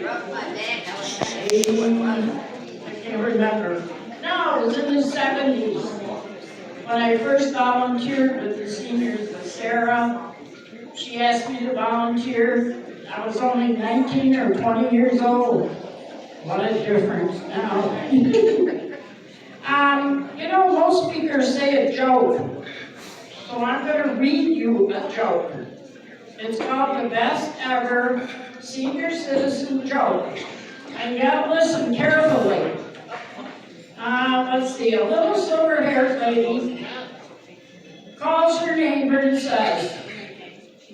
I can't remember. No, it was in the 70s when I first volunteered with the seniors with Sarah. She asked me to volunteer. I was only 19 or 20 years old. What a difference now. You know, most speakers say a joke. So I'm going to read you a joke. It's called the best ever senior citizen joke. And you got to listen carefully. Let's see, a little silver-haired lady calls her neighbor and says,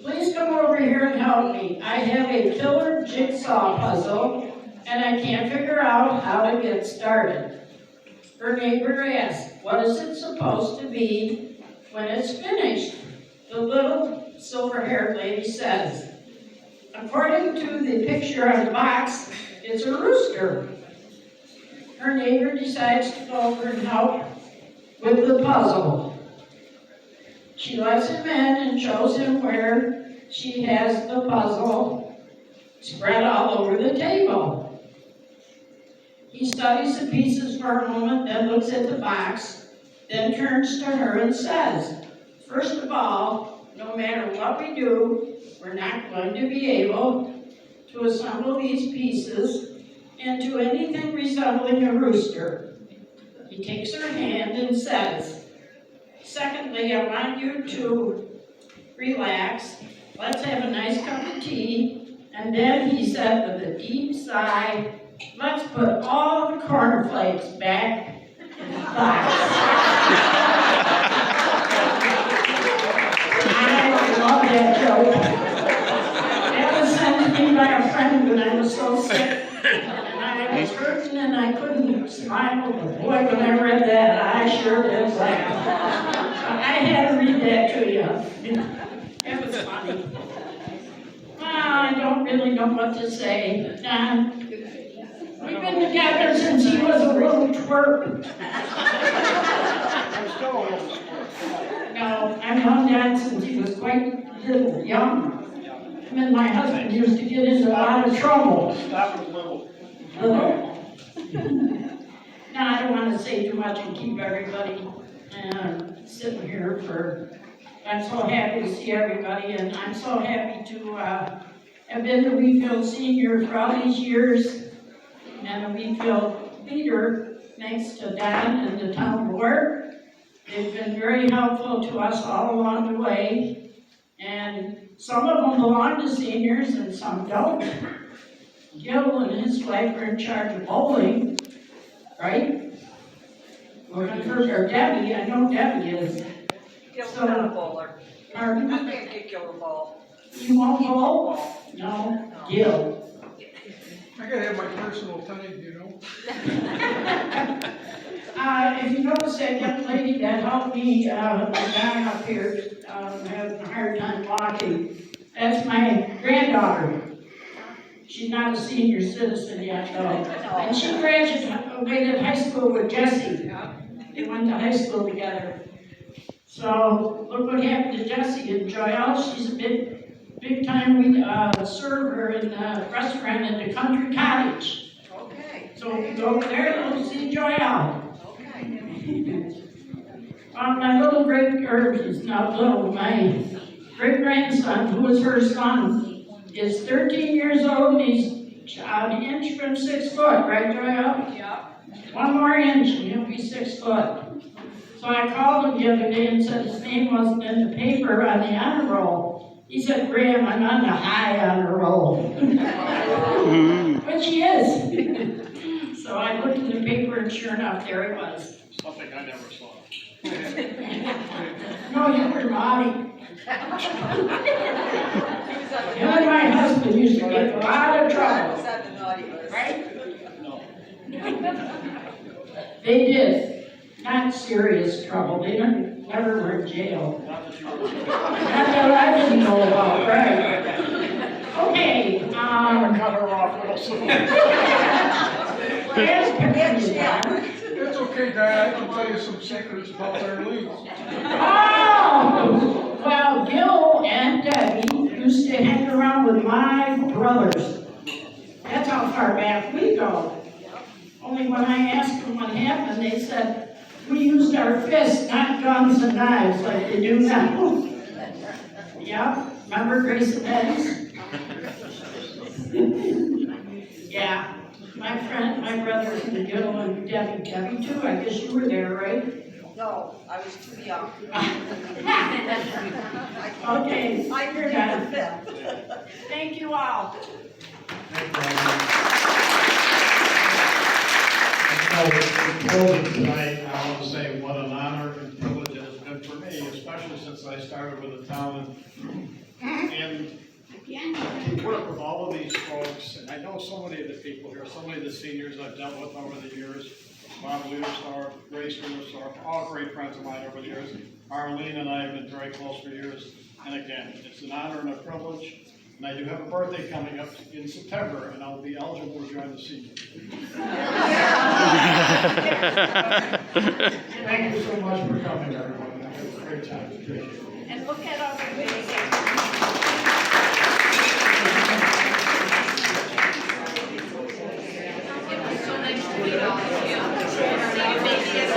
"Please come over here and help me. I have a killer jigsaw puzzle and I can't figure out how to get started." Her neighbor asks, "What is it supposed to be when it's finished?" The little silver-haired lady says, "According to the picture on the box, it's a rooster." Her neighbor decides to go over and help with the puzzle. She lets him in and shows him where she has the puzzle spread all over the table. He studies the pieces for a moment, then looks at the box, then turns to her and says, "First of all, no matter what we do, we're not going to be able to assemble these pieces into anything resembling a rooster." He takes her hand and says, "Secondly, I want you to relax. Let's have a nice cup of tea." And then he said with a deep sigh, "Let's put all the cornflakes back in the box." I love that joke. That was sent to me by a friend when I was so sick. I was hurting and I couldn't smile, but boy, when I read that, I sure did laugh. I had to read that to you. It was funny. Well, I don't really know what to say. We've been together since he was a little twerp. No, I've known Dad since he was quite little, young. Him and my husband used to get into a lot of trouble. That was little. Now, I don't want to say too much and keep everybody sitting here I'm so happy to see everybody, and I'm so happy to have been the Wheatfield Senior for all these years, and a Wheatfield leader, thanks to Don and the town board. They've been very helpful to us all along the way, and some of them belong to seniors and some don't. Gil and his wife are in charge of bowling, right? Or Debbie, I know Debbie is. Gil's not a bowler. Pardon? I can't get Gil a ball. You won't bowl? No, Gil. I gotta have my personal time, you know. If you notice that young lady that helped me down up here, having a hard time walking, that's my granddaughter. She's not a senior citizen yet, though. And she graduated high school with Jesse. They went to high school together. So look what happened to Jesse in Joyelle. She's a big time server in a restaurant in the country cottage. Okay. So if you go over there, you'll see Joyelle. Okay. My little he's not little, my great-grandson, who was her son, is 13 years old, and he's an inch from 6 foot, right, Joyelle? Yeah. One more inch, and he'll be 6 foot. So I called him the other day and said his name wasn't in the paper on the honor roll. He said, "Graham, I'm on the high honor roll." Which he is. So I looked in the paper, and sure enough, there it was. Something I never saw. No, you were naughty. You and my husband used to get in a lot of trouble. Was that the naughty list? Right? No. They did. Not serious trouble. They never were in jail. Not that you Not that I didn't know about, right? Okay, I'm gonna cut her off real soon. It's okay, Dad. I can tell you some secrets about their leagues. Oh! Well, Gil and Debbie used to hang around with my brothers. That's how far back we go. Only when I asked them what happened, they said, we used our fists, not guns and knives like they do now. Yeah, remember Grace and Eddie's? Yeah, my brothers and Gil and Deb and Kevin too, I guess you were there, right? No, I was too young. Okay, I you're did done. the fifth. Thank you all. In closing tonight, I want to say what an honor and privilege it has been for me, especially since I started with the town and to work with all of these folks. And I know so many of the people here, so many of the seniors I've dealt with over the years. Bob Leaderstorf, Grace Leaderstorf, all great friends of mine over the years. Arlene and I have been very close for years. And again, it's an honor and a privilege. And I do have a birthday coming up in September, and I'll be eligible to join the seniors. Thank you so much for coming, everyone. I had a great time. Appreciate it. And look at our video. It was so nice to meet all of you. See you maybe at